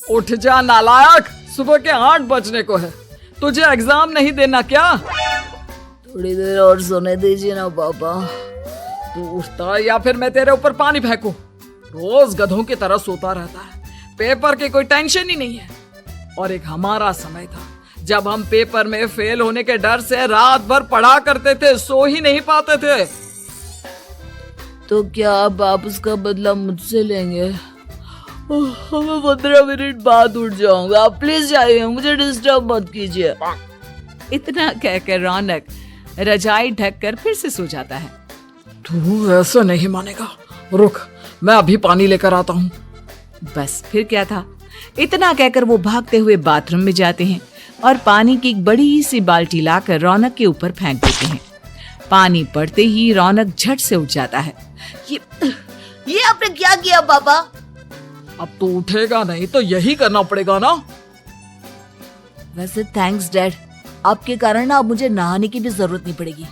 उठ जा नालायक, सुबह के 8 बजने को है। तुझे एग्जाम नहीं देना क्या? थोड़ी देर और सोने दीजिए ना पापा। तू उठता या फिर मैं तेरे ऊपर पानी फेंकूं? रोज गधों की तरह सोता रहता है, पेपर की कोई टेंशन ही नहीं है। और एक हमारा समय था जब हम पेपर में फेल होने के डर से रात भर पढ़ा करते थे, सो ही नहीं पाते थे। तो क्या अब आप उसका बदला मुझसे लेंगे? मैं 15 मिनट बाद उठ जाऊंगा, आप प्लीज जाइए, मुझे डिस्टर्ब मत कीजिए। इतना कहकर रौनक रजाई ढककर फिर से सो जाता है। तू ऐसा नहीं मानेगा, रुक मैं अभी पानी लेकर आता हूँ। बस फिर क्या था, इतना कहकर वो भागते हुए बाथरूम में जाते हैं और पानी की एक बड़ी सी बाल्टी लाकर रौनक के ऊपर फेंक देते हैं। पानी पड़ते ही रौनक झट से उठ जाता है। ये आपने क्या किया पापा? अब तो उठेगा नहीं तो यही करना पड़ेगा ना। वैसे थैंक्स डैड, आपके कारण ना अब मुझे नहाने की भी जरूरत नहीं पड़ेगी।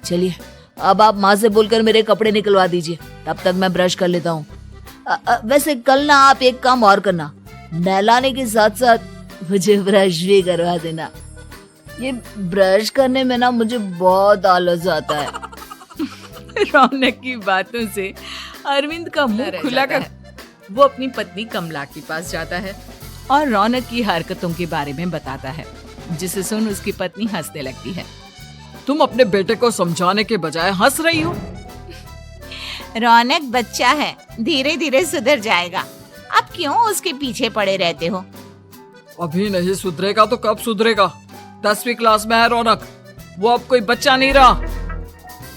चलिए अब आप माँ से बोलकर मेरे कपड़े निकलवा दीजिए, तब तक मैं ब्रश कर लेता हूँ। वैसे कल ना आप एक काम और करना, नहलाने के साथ साथ मुझे ब्रश भी करवा देना। ये ब्रश करने में ना मुझे बहुत आलस आता है। रौनक की बातों से अरविंद का मुंह खुला कर वो अपनी पत्नी कमला के पास जाता है और रौनक की हरकतों के बारे में बताता है, जिसे सुन उसकी पत्नी हंसने लगती है। तुम अपने बेटे को समझाने के बजाय हंस रही हो। रौनक बच्चा है, धीरे धीरे सुधर जाएगा, आप क्यों उसके पीछे पड़े रहते हो? अभी नहीं सुधरेगा तो कब सुधरेगा? 10वीं क्लास में है रौनक, वो अब कोई बच्चा नहीं रहा।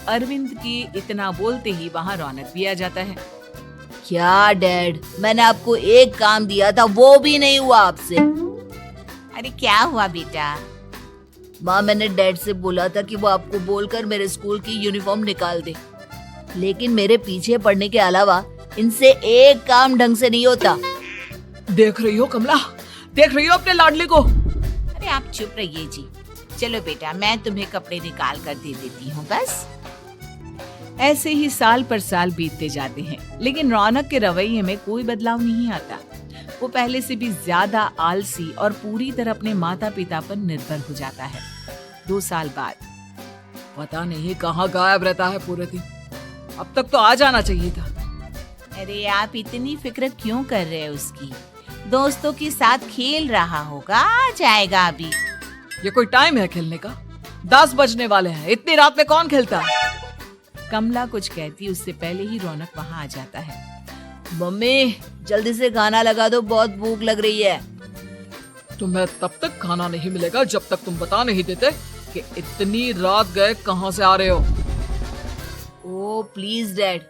अरविंद की इतना बोलते ही वहाँ रौनक भी आ जाता है। क्या डैड, मैंने आपको एक काम दिया था, वो भी नहीं हुआ आपसे। अरे क्या हुआ बेटा? माँ मैंने डैड से बोला था कि वो आपको बोलकर मेरे स्कूल की यूनिफॉर्म निकाल दे, लेकिन मेरे पीछे पड़ने के अलावा इनसे एक काम ढंग से नहीं होता। देख रही हो कमला, देख रही हो अपने लाडले को? अरे आप चुप रहिए जी। चलो बेटा, मैं तुम्हें कपड़े निकाल कर दे देती हूँ बस। ऐसे ही साल पर साल बीतते जाते हैं, लेकिन रौनक के रवैये में कोई बदलाव नहीं आता। वो पहले से भी ज्यादा आलसी और पूरी तरह अपने माता पिता पर निर्भर हो जाता है। 2 साल बाद पता नहीं कहाँ गायब रहता है पूरे दिन, अब तक तो आ जाना चाहिए था। अरे आप इतनी फिक्र क्यों कर रहे हैं उसकी? दोस्तों के साथ खेल रहा होगा, आ जाएगा अभी। ये कोई टाइम है खेलने का? 10 बजने वाले हैं, इतनी रात में कौन खेलता है? कमला कुछ कहती उससे पहले ही रौनक वहाँ आ जाता है। मम्मी जल्दी से खाना लगा दो, बहुत भूख लग रही है। तुम्हें तब तक खाना नहीं मिलेगा जब तक तुम बता नहीं देते कि इतनी रात गए कहाँ से आ रहे हो। ओ प्लीज डैड,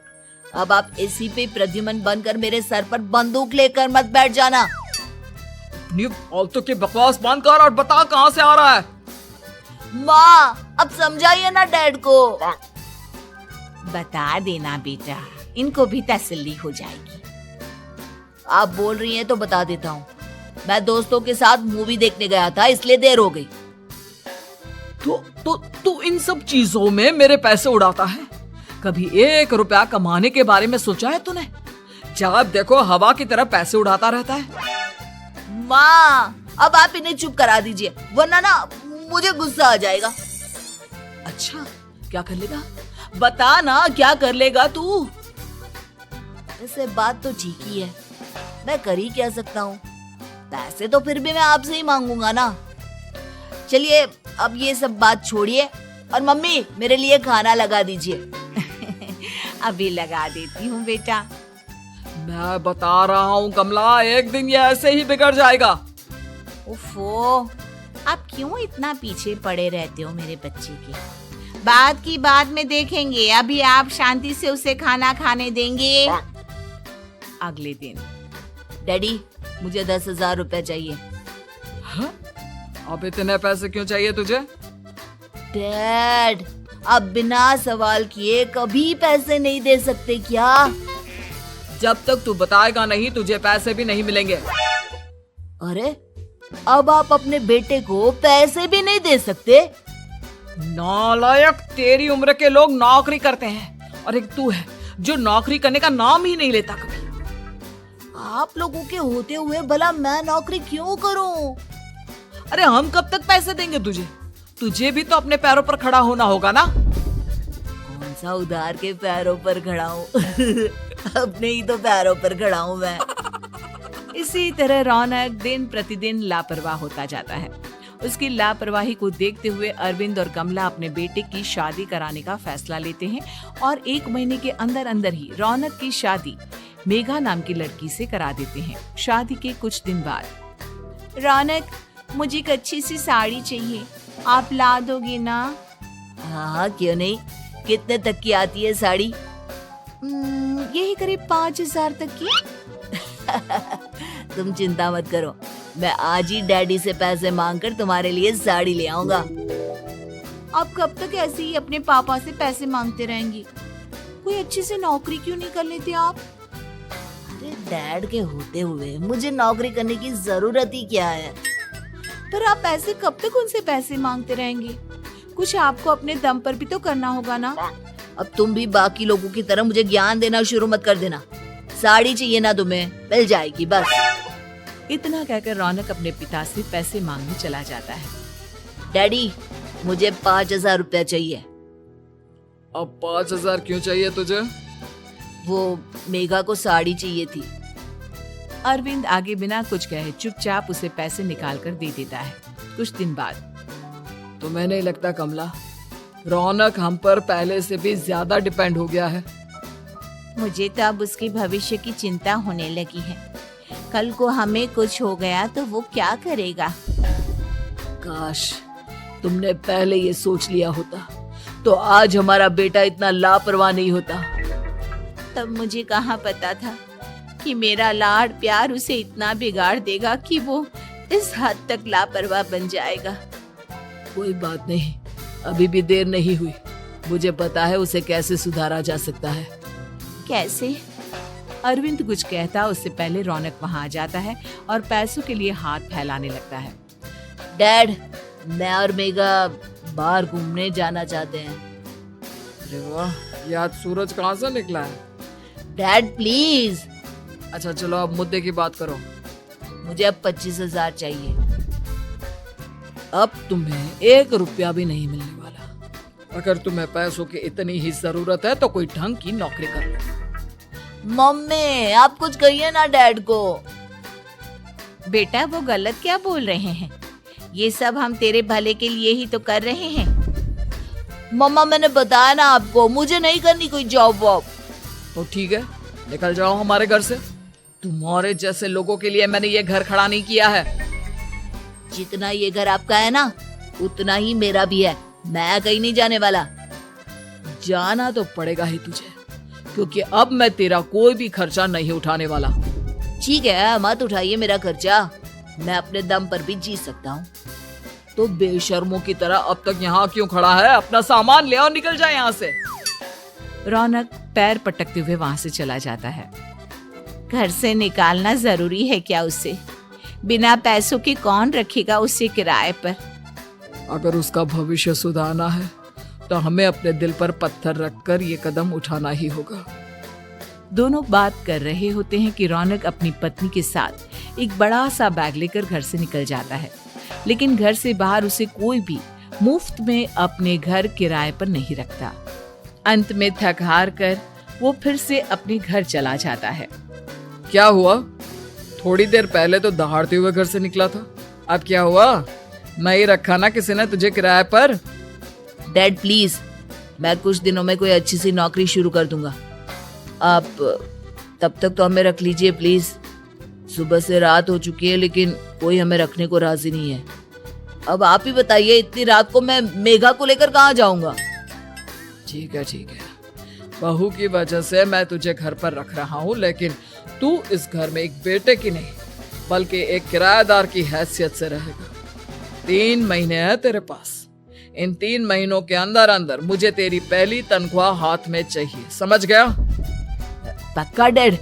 अब आप एसी पे प्रद्युमन बनकर मेरे सर पर बंदूक लेकर मत बैठ जाना। अपनी फालतू की बकवास बंद कर और बता कहाँ से आ रहा है। माँ अब समझाइए ना डैड को। बता देना बेटा, इनको भी तसल्ली हो जाएगी। आप बोल रही हैं तो बता देता हूँ, मैं दोस्तों के साथ मूवी देखने गया था, इसलिए देर हो गई। तो इन सब चीजों में मेरे पैसे उड़ाता है। कभी 1 रुपया कमाने के बारे में सोचा है तूने? जब देखो हवा की तरह पैसे उड़ाता रहता है। माँ अब आप इन्हें चुप करा दीजिए, वरना ना मुझे गुस्सा आ जाएगा। अच्छा क्या कर लेगा? बता ना क्या कर लेगा तू? वैसे बात तो ठीक ही है, मैं कर ही क्या सकता हूँ। पैसे तो फिर भी मैं आपसे ही मांगूंगा ना। चलिए अब ये सब बात छोड़िए और मम्मी मेरे लिए खाना लगा दीजिए। अभी लगा देती हूँ बेटा। मैं बता रहा हूँ कमला, एक दिन ये ऐसे ही बिगड़ जाएगा। ओफो, आप क्यों इतना पीछे पड़े रहते हो मेरे बच्चे के? बात की बाद में देखेंगे, अभी आप शांति से उसे खाना खाने देंगे। अगले दिन डैडी मुझे 10,000 रुपए चाहिए। हाँ? अब इतने पैसे क्यों चाहिए तुझे? डैड आप बिना सवाल किए कभी पैसे नहीं दे सकते क्या? जब तक तू बताएगा नहीं तुझे पैसे भी नहीं मिलेंगे। अरे अब आप अपने बेटे को पैसे भी नहीं दे सकते? नालायक, तेरी उम्र के लोग नौकरी करते हैं और एक तू है जो नौकरी करने का नाम ही नहीं लेता कभी। आप लोगों के होते हुए भला मैं नौकरी क्यों करूं? अरे हम कब तक पैसे देंगे तुझे? तुझे भी तो अपने पैरों पर खड़ा होना होगा ना। कौन सा उधार के पैरों पर खड़ा हूँ? अपने ही तो पैरों पर खड़ा हूँ मैं। इसी तरह रौनक दिन प्रतिदिन लापरवाह होता जाता है। उसकी लापरवाही को देखते हुए अरविंद और कमला अपने बेटे की शादी कराने का फैसला लेते हैं और 1 महीने के अंदर अंदर ही रौनक की शादी मेघा नाम की लड़की से करा देते हैं। शादी के कुछ दिन बाद रौनक, मुझे एक अच्छी सी साड़ी चाहिए, आप ला दोगे ना? हाँ, क्यों नहीं। कितने तक की आती है साड़ी? यही करीब 5,000 तक की। तुम चिंता मत करो, मैं आज ही डैडी से पैसे मांगकर तुम्हारे लिए साड़ी ले आऊंगा। आप कब तक ऐसे ही अपने पापा से पैसे मांगते रहेंगी? कोई अच्छी सी नौकरी क्यों नहीं कर लेते आप? अरे डैड के होते हुए मुझे नौकरी करने की जरूरत ही क्या है? पर आप ऐसे कब तक उनसे पैसे मांगते रहेंगे? कुछ आपको अपने दम पर भी तो करना होगा ना। अब तुम भी बाकी लोगों की तरह मुझे ज्ञान देना शुरू मत कर देना। साड़ी चाहिए ना तुम्हें, मिल जाएगी बस। इतना कहकर रौनक अपने पिता से पैसे मांगने चला जाता है। डैडी, मुझे 5,000 रुपया चाहिए। अब 5,000 क्यों चाहिए तुझे? वो मेघा को साड़ी चाहिए थी। अरविंद आगे बिना कुछ कहे चुपचाप उसे पैसे निकाल कर दे देता है। कुछ दिन बाद तुम्हें नहीं लगता कमला, रौनक हम पर पहले से भी ज्यादा डिपेंड हो गया है? मुझे तो अब उसके भविष्य की चिंता होने लगी है। कल को हमें कुछ हो गया तो वो क्या करेगा? काश तुमने पहले ये सोच लिया होता तो आज हमारा बेटा इतना लापरवाह नहीं होता। तब मुझे कहाँ पता था कि मेरा लाड़ प्यार उसे इतना बिगाड़ देगा कि वो इस हद तक लापरवाह बन जाएगा। कोई बात नहीं, अभी भी देर नहीं हुई। मुझे पता है उसे कैसे सुधारा जा सकता है। कैसे? अरविंद कुछ कहता उससे पहले रौनक वहां आ जाता है और पैसों के लिए हाथ फैलाने लगता है। डैड, मैं और मेघा बाहर घूमने जाना चाहते हैं। अरे वाह, ये आज सूरज कहाँ से निकला है? Dad please. अच्छा चलो अब मुद्दे की बात करो। मुझे अब 25,000 चाहिए। अब तुम्हें 1 रुपया भी नहीं मिलने वाला। अगर तुम्हें पैसों की इतनी ही जरूरत है तो कोई ढंग की नौकरी कर लो। मम्मी, आप कुछ कहिए ना डैड को। बेटा, वो गलत क्या बोल रहे हैं? ये सब हम तेरे भले के लिए ही तो कर रहे हैं। मम्मा, मैंने बताया ना आपको, मुझे नहीं करनी कोई जॉब वॉब। तो ठीक है, निकल जाओ हमारे घर से। तुम्हारे जैसे लोगों के लिए मैंने ये घर खड़ा नहीं किया है। जितना ये घर आपका है ना, उतना ही मेरा भी है। मैं कहीं नहीं जाने वाला। जाना तो पड़ेगा ही तुझे, क्योंकि अब मैं तेरा कोई भी खर्चा नहीं उठाने वाला। ठीक है, मत उठाइए मेरा खर्चा, मैं अपने दम पर भी जी सकता हूँ। तो बेशर्मों की तरह अब तक यहाँ क्यों खड़ा है? अपना सामान ले और निकल जाए यहाँ से। रौनक पैर पटकते हुए वहां से चला जाता है। घर से निकालना जरूरी है क्या उसे? बिना पैसों के कौन रखेगा उसे किराए पर? अगर उसका भविष्य सुधारना है तो हमें अपने दिल पर पत्थर रखकर ये कदम उठाना ही होगा। दोनों बात कर रहे होते हैं कि रौनक अपनी पत्नी के साथ एक बड़ा सा बैग लेकर घर से निकल जाता है, लेकिन घर से बाहर उसे कोई भी मुफ्त में अपने घर किराए पर नहीं रखता। अंत में थक हार कर वो फिर से अपने घर चला जाता है। क्या हुआ? थोड़ी देर पहले तो दहाड़ते हुए घर से निकला था, अब क्या हुआ? मैं ही रखा ना किसी ने तुझे किराए पर। डैड प्लीज, मैं कुछ दिनों में कोई अच्छी सी नौकरी शुरू कर दूंगा। आप तब तक तो हमें रख लीजिए प्लीज। सुबह से रात हो चुकी है लेकिन कोई हमें रखने को राजी नहीं है। अब आप ही बताइए, इतनी रात को मैं मेघा को लेकर कहाँ जाऊंगा? ठीक है, बहू की वजह से मैं तुझे घर पर रख रहा हूँ, लेकिन तू इस घर में एक बेटे की नहीं बल्कि एक किराएदार की हैसियत से रहेगा। 3 महीने है तेरे पास। इन 3 महीनों के अंदर अंदर मुझे तेरी पहली तनख्वाह हाथ में चाहिए, समझ गया? पक्का डैड,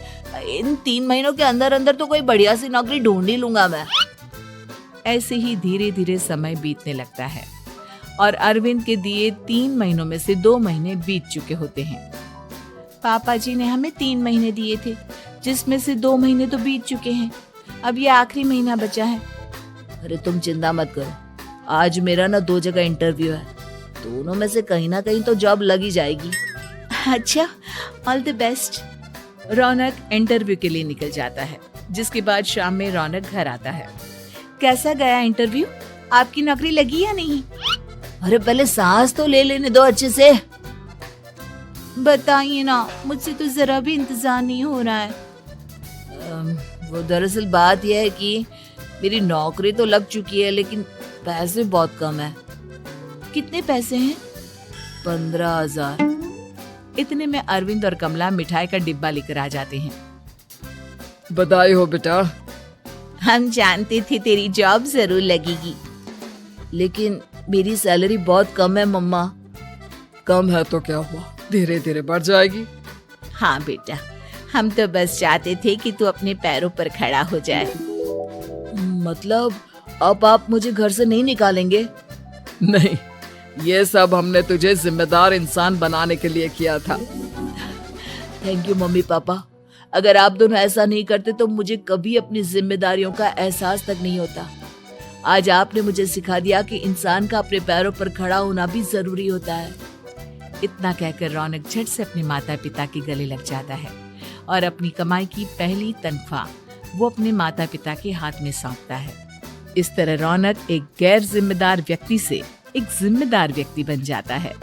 इन 3 महीनों के अंदर अंदर तो कोई बढ़िया सी नौकरी ढूंढ ही लूंगा मैं। ऐसे ही धीरे धीरे समय बीतने लगता है और अरविंद के दिए 3 महीनों में से 2 महीने बीत चुके होते हैं। पापा जी ने हमें 3 महीने दिए थे, जिसमें से 2 महीने तो बीत चुके हैं। अब ये आखिरी महीना बचा है। अरे तुम चिंता मत करो, आज मेरा ना 2 जगह इंटरव्यू है, दोनों में से कहीं ना कहीं तो जॉब लग ही जाएगी। अच्छा, all the best. Raunak interview के लिए निकल जाता है, जिसके बाद शाम में रौनक घर आता है। कैसा गया इंटरव्यू? आपकी नौकरी लगी या नहीं? अरे पहले सांस तो ले लेने दो अच्छे से। बताइए ना, मुझसे तो जरा भी इंतजार नहीं हो रहा है। वो दरअसल बात यह है कि मेरी नौकरी तो लग चुकी है, लेकिन पैसे बहुत कम है। कितने पैसे हैं? 15,000। इतने में अरविंद और कमला मिठाई का डिब्बा लेकर आ जाते हैं। बधाई हो बेटा। हम जानते थे तेरी जॉब जरूर लगेगी। लेकिन मेरी सैलरी बहुत कम है मम्मा। कम है तो क्या हुआ, धीरे धीरे बढ़ जाएगी। हाँ बेटा, हम तो बस चाहते थे कि तू अपने पैरों पर खड़ा हो जाए। मतलब अब आप मुझे घर से नहीं निकालेंगे? नहीं, ये सब हमने तुझे जिम्मेदार इंसान बनाने के लिए किया था। Thank you mummy papa. अगर आप दोनों ऐसा नहीं करते तो मुझे कभी अपनी जिम्मेदारियों का एहसास तक नहीं होता। आज आपने मुझे सिखा दिया कि इंसान का अपने पैरों पर खड़ा होना भी जरूरी होता है। इतना कहकर रौनक झट से अपने माता पिता के गले लग जाता है और अपनी कमाई की पहली तनख्वाह वो अपने माता पिता के हाथ में सौंपता है। इस तरह रौनक एक गैर जिम्मेदार व्यक्ति से एक जिम्मेदार व्यक्ति बन जाता है।